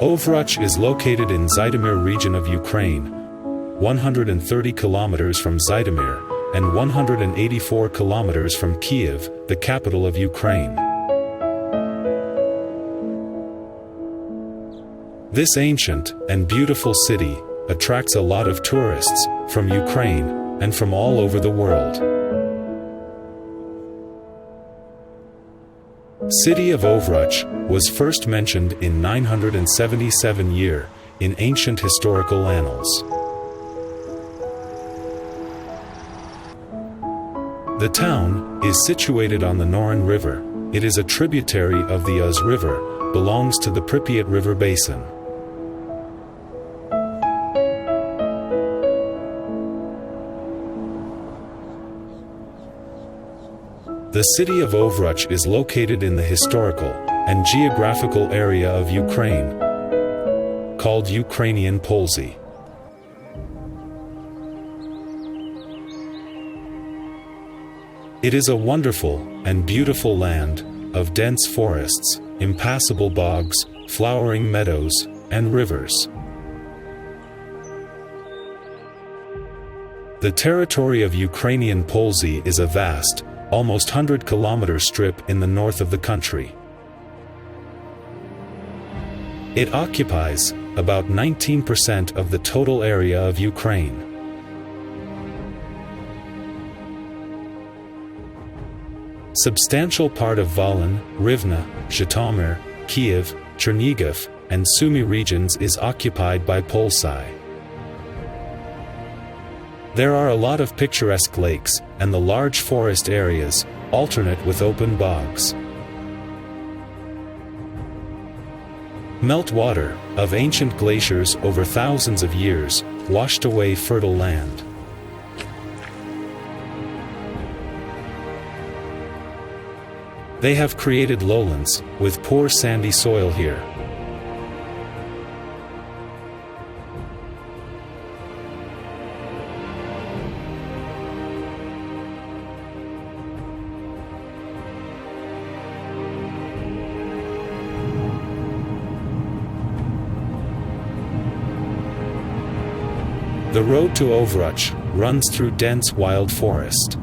Ovruch is located in Zhytomyr region of Ukraine, 130 kilometers from Zhytomyr, and 184 kilometers from Kyiv, the capital of Ukraine. This ancient and beautiful city attracts a lot of tourists from Ukraine and from all over the world. City of Ovruch was first mentioned in 977 year in ancient historical annals. The town is situated on the Norin River. It is a tributary of the Uzh River, belongs to the Prypiat River basin. The city of Ovruch is located in the historical and geographical area of Ukraine, called Ukrainian Polesie. It is a wonderful and beautiful land of dense forests, impassable bogs, flowering meadows, and rivers. The territory of Ukrainian Polesie is a vast, almost 100-kilometer strip in the north of the country. It occupies about 19% of the total area of Ukraine. Substantial part of Volyn, Rivne, Zhytomyr, Kyiv, Chernihiv, and Sumy regions is occupied by Polesie. There are a lot of picturesque lakes, and the large forest areas alternate with open bogs. Meltwater of ancient glaciers over thousands of years washed away fertile land. They have created lowlands with poor sandy soil here. The road to Ovruch runs through dense wild forest.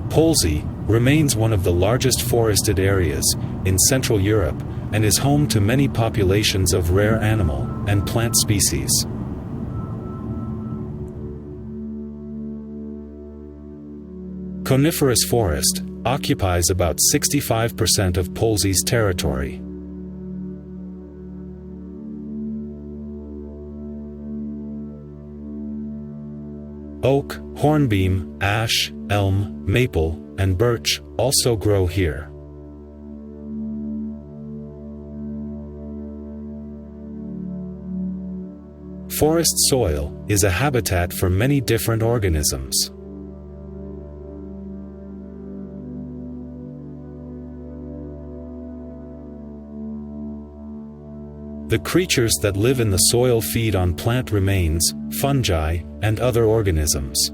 Polesie remains one of the largest forested areas in Central Europe and is home to many populations of rare animal and plant species. Coniferous forest occupies about 65% of Polesie's territory. Oak, hornbeam, ash, elm, maple, and birch also grow here. Forest soil is a habitat for many different organisms. The creatures that live in the soil feed on plant remains, fungi, and other organisms.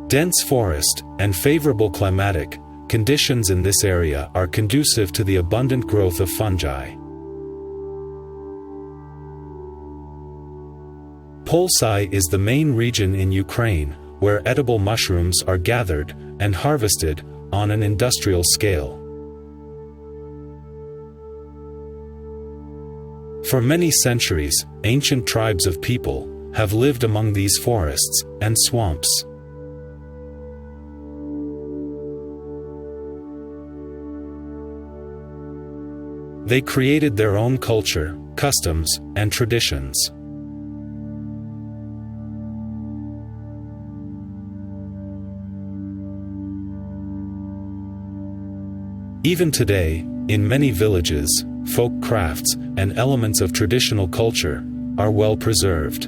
Dense forest and favorable climatic conditions in this area are conducive to the abundant growth of fungi. Polesie is the main region in Ukraine where edible mushrooms are gathered and harvested on an industrial scale. For many centuries, ancient tribes of people have lived among these forests and swamps. They created their own culture, customs, and traditions. Even today, in many villages, folk crafts and elements of traditional culture are well preserved.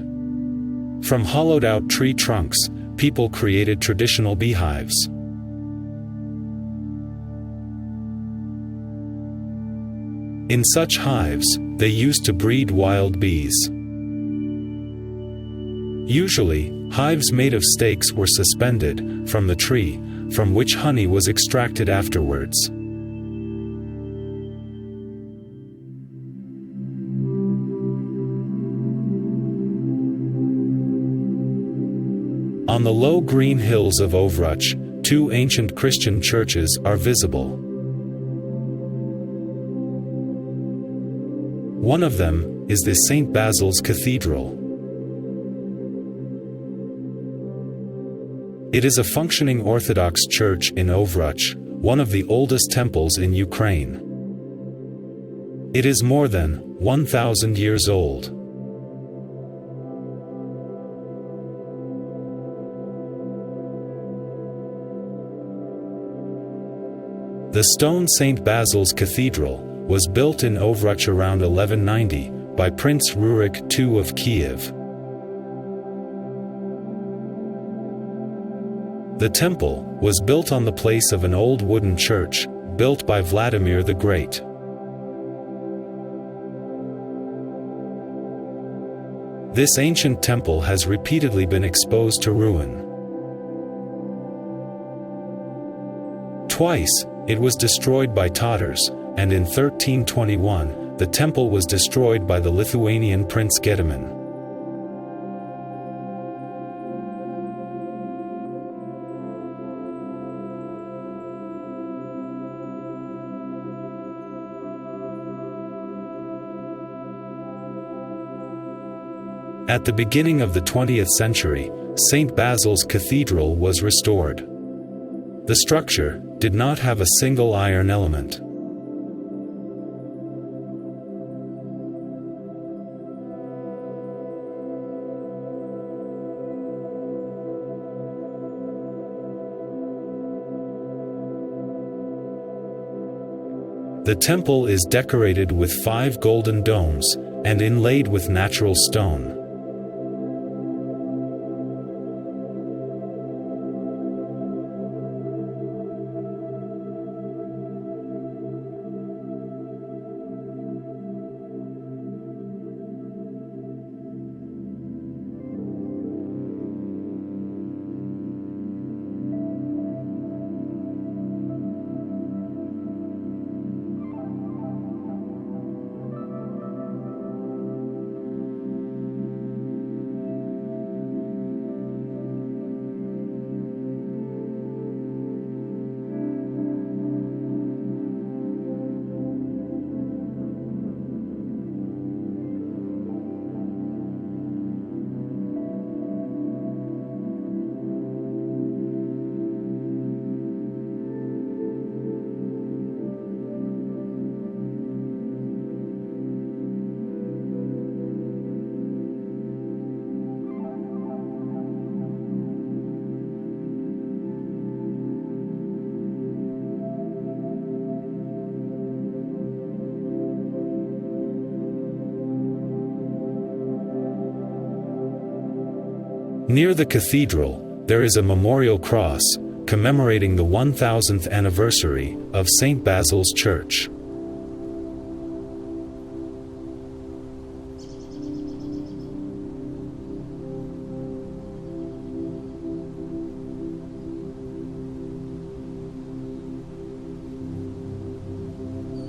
From hollowed-out tree trunks, people created traditional beehives. In such hives, they used to breed wild bees. Usually, hives made of stakes were suspended from the tree, from which honey was extracted afterwards. On the low green hills of Ovruch, two ancient Christian churches are visible. One of them is the St. Basil's Cathedral. It is a functioning Orthodox church in Ovruch, one of the oldest temples in Ukraine. It is more than 1,000 years old. The stone St. Basil's Cathedral was built in Ovruch around 1190 by Prince Rurik II of Kyiv. The temple was built on the place of an old wooden church, built by Vladimir the Great. This ancient temple has repeatedly been exposed to ruin. Twice, it was destroyed by Tatars, and in 1321, the temple was destroyed by the Lithuanian Prince Gediminas. At the beginning of the 20th century, St. Basil's Cathedral was restored. The structure did not have a single iron element. The temple is decorated with 5 golden domes, and inlaid with natural stone. Near the cathedral, there is a memorial cross, commemorating the 1000th anniversary of St. Basil's Church.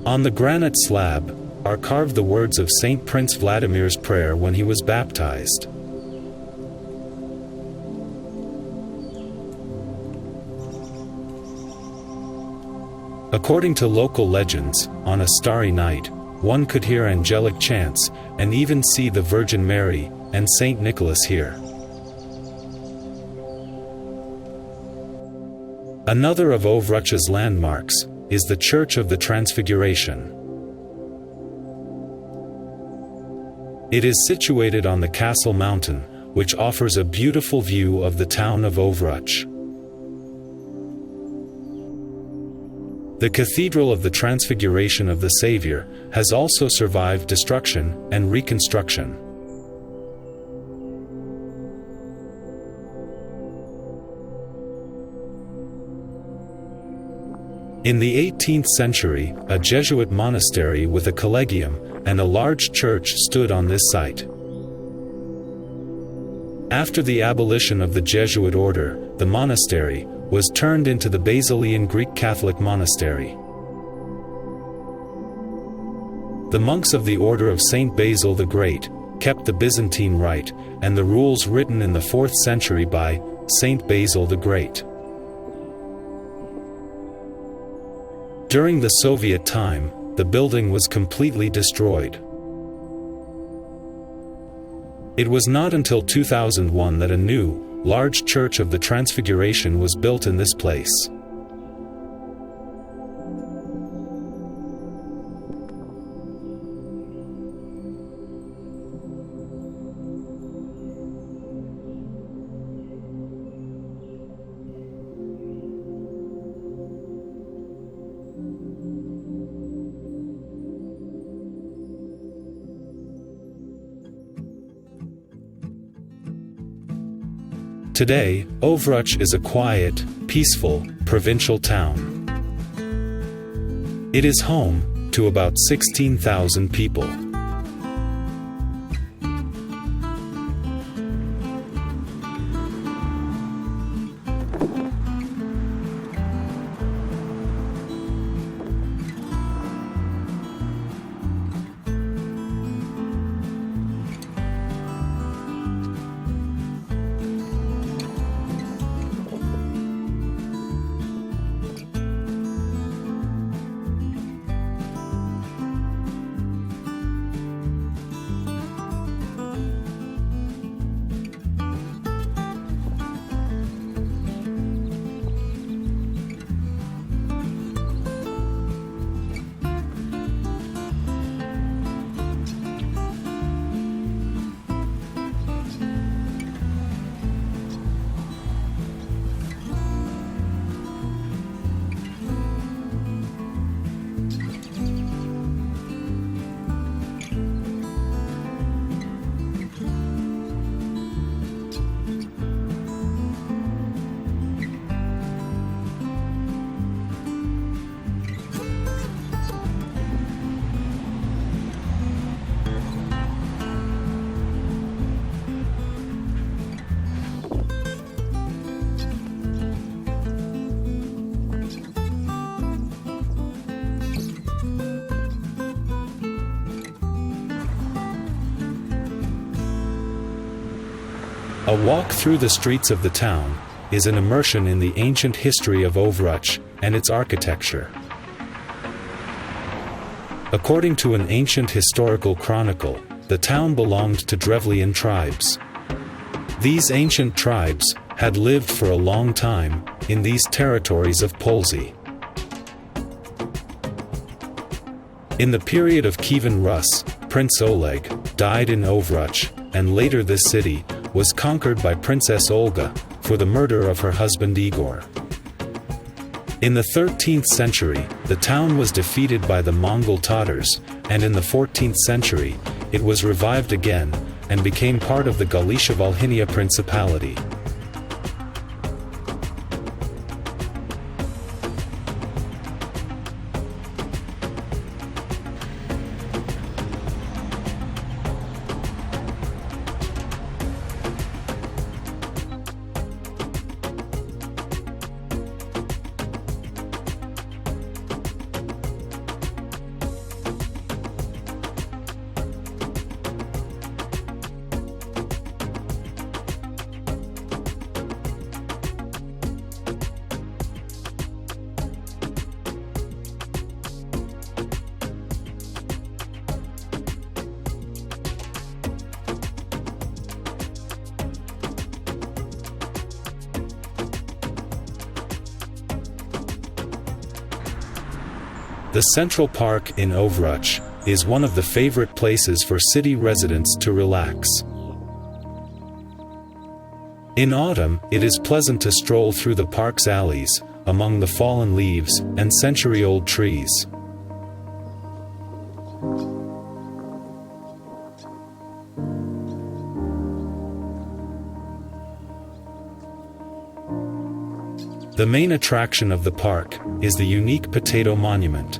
On the granite slab are carved the words of Saint Prince Vladimir's prayer when he was baptized. According to local legends, on a starry night, one could hear angelic chants, and even see the Virgin Mary and Saint Nicholas here. Another of Ovruch's landmarks is the Church of the Transfiguration. It is situated on the Castle Mountain, which offers a beautiful view of the town of Ovruch. The Cathedral of the Transfiguration of the Savior has also survived destruction and reconstruction. In the 18th century, a Jesuit monastery with a collegium and a large church stood on this site. After the abolition of the Jesuit order, the monastery was turned into the Basilian Greek Catholic monastery. The monks of the order of Saint Basil the Great kept the Byzantine rite and the rules written in the 4th century by Saint Basil the Great. During the Soviet time, the building was completely destroyed. It was not until 2001 that a new, large church of the Transfiguration was built in this place. Today, Ovruch is a quiet, peaceful, provincial town. It is home to about 16,000 people. A walk through the streets of the town is an immersion in the ancient history of Ovruch and its architecture. According to an ancient historical chronicle, the town belonged to Drevlian tribes. These ancient tribes had lived for a long time in these territories of Polesie. In the period of Kievan Rus, Prince Oleg died in Ovruch, and later this city was conquered by Princess Olga for the murder of her husband Igor. In the 13th century, the town was defeated by the Mongol Tatars, and in the 14th century, it was revived again and became part of the Galicia-Volhynia Principality. The Central Park in Ovruch is one of the favorite places for city residents to relax. In autumn, it is pleasant to stroll through the park's alleys, among the fallen leaves and century-old trees. The The main attraction of the park is the unique potato monument.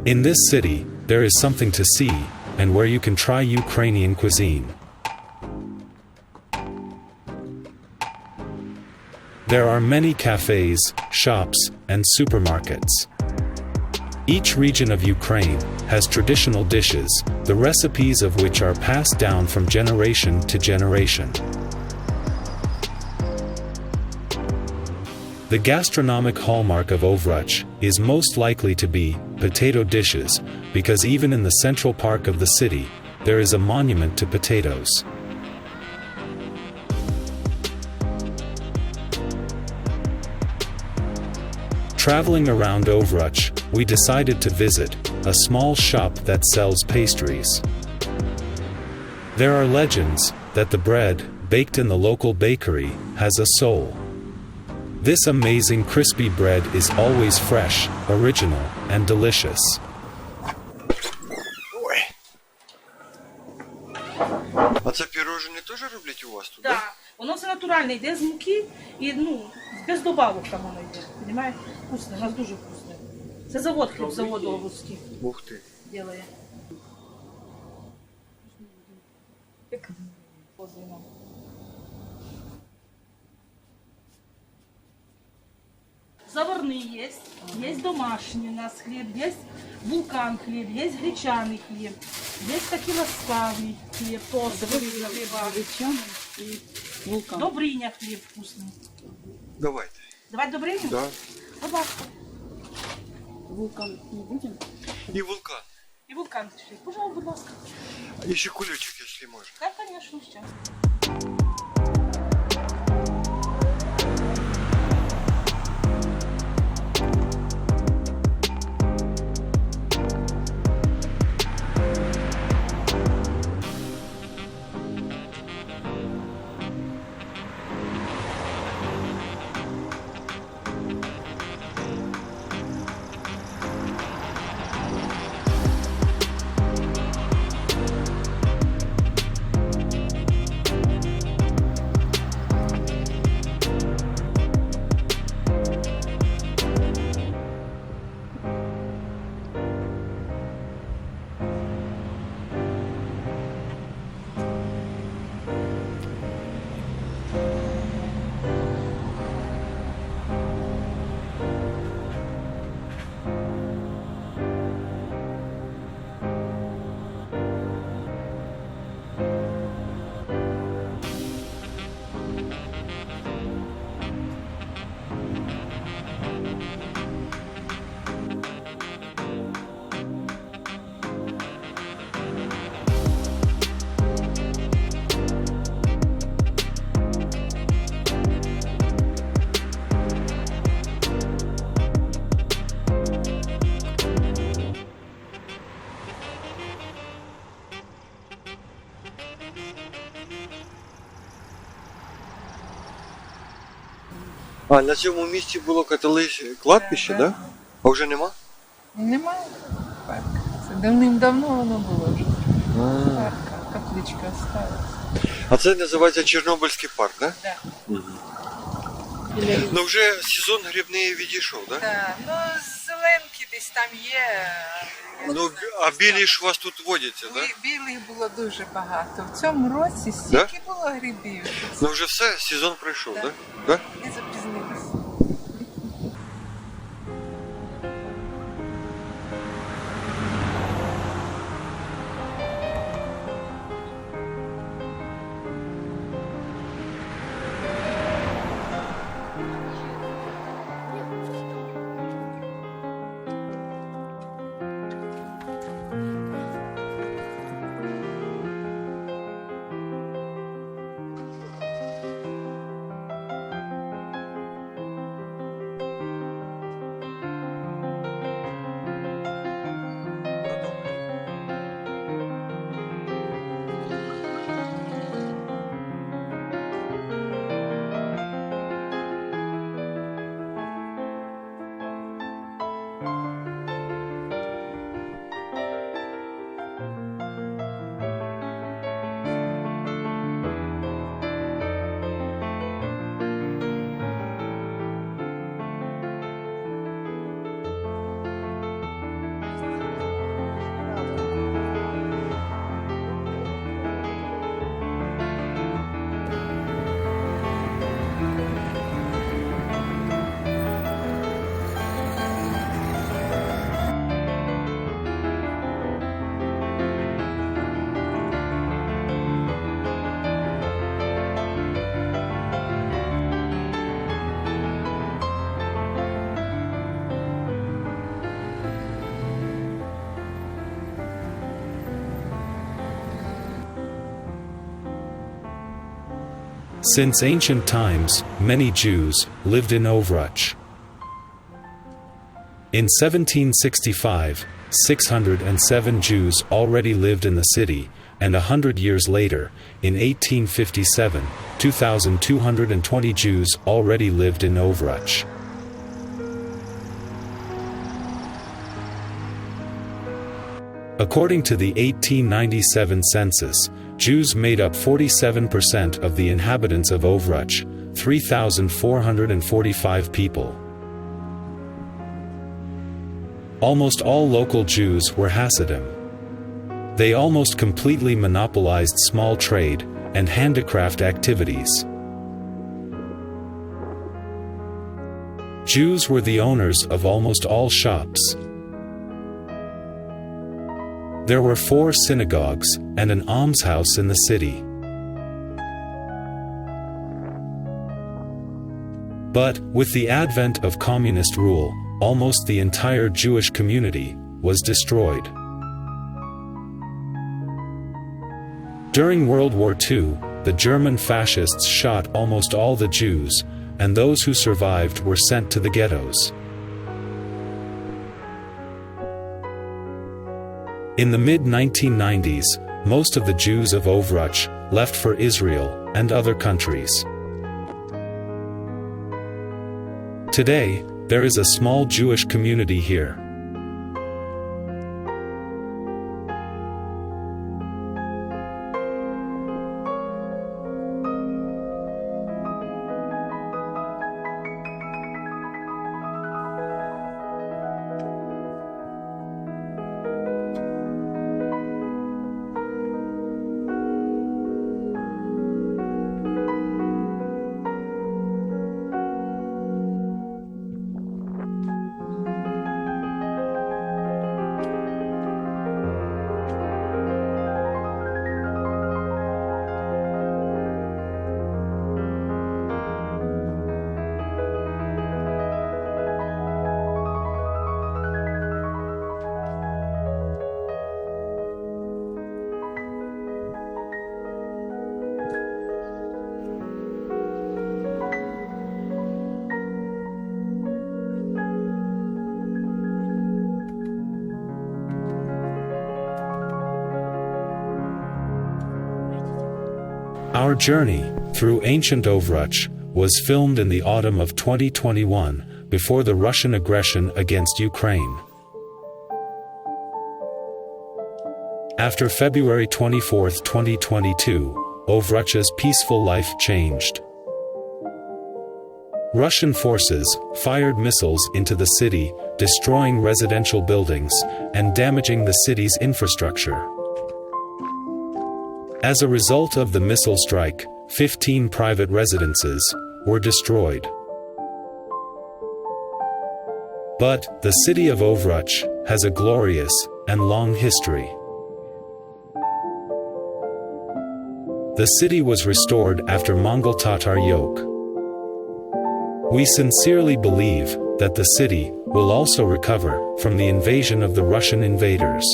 In this city, there is something to see, and where you can try Ukrainian cuisine. There are many cafes, shops, and supermarkets. Each region of Ukraine has traditional dishes, the recipes of which are passed down from generation to generation. The gastronomic hallmark of Ovruch is most likely to be potato dishes, because even in the central park of the city, there is a monument to potatoes. Traveling around Ovruch, we decided to visit a small shop that sells pastries. There are legends that the bread, baked in the local bakery, has a soul. This amazing crispy bread is always fresh, original, and delicious. Ой. А це пірожені теж роблять у вас тут? Так, воно все натуральне, йде з муки і без добавок там воно йде. Понимаєте? Вкусне, у нас дуже вкусне. Це завод, хлібзавод Овруцький. Ух ти. Делає. Заварный есть домашний у нас хлеб, есть вулкан хлеб, есть гречаный хлеб, есть такий ласкавый хлеб, толстый хлеба. Гречаный и вулкан. Добриня хлеб вкусный. Давайте. Давать Добриню? Да. Будь ласка. Вулкан не будем? І вулкан. И вулкан хлеб. Пожалуйста, будь ласка. І ще кулючок, якщо можна. Да, конечно, сейчас. А, на цьому місці було кладбище, да? А вже нема? Немає парка. Це давним-давно воно було вже. Парка, капличка осталась. А це називається Чорнобильський парк, да? Да. Ну вже сезон грибний відійшов, да? Так, ну зеленки десь там є. Ну, а білі ж у вас тут водяться, да? Білих було дуже багато. В цьому році стільки було грибів. Ну вже все, сезон пройшов, Да. да? Да? І запізнилися. Since ancient times, many Jews lived in Ovruch. In 1765, 607 Jews already lived in the city, and 100 years later, in 1857, 2,220 Jews already lived in Ovruch. According to the 1897 census, Jews made up 47% of the inhabitants of Ovruch, 3,445 people. Almost all local Jews were Hasidim. They almost completely monopolized small trade and handicraft activities. Jews were the owners of almost all shops. There were 4 synagogues and an almshouse in the city. But, with the advent of communist rule, almost the entire Jewish community was destroyed. During World War II, the German fascists shot almost all the Jews, and those who survived were sent to the ghettos. In the mid-1990s, most of the Jews of Ovruch left for Israel and other countries. Today, there is a small Jewish community here. Our journey through ancient Ovruch was filmed in the autumn of 2021, before the Russian aggression against Ukraine. After February 24, 2022, Ovruch's peaceful life changed. Russian forces fired missiles into the city, destroying residential buildings and damaging the city's infrastructure. As a result of the missile strike, 15 private residences were destroyed. But the city of Ovruch has a glorious and long history. The city was restored after Mongol Tatar yoke. We sincerely believe that the city will also recover from the invasion of the Russian invaders.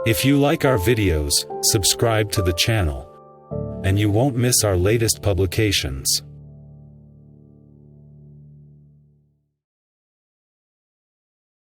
If you like our videos, subscribe to the channel, and you won't miss our latest publications.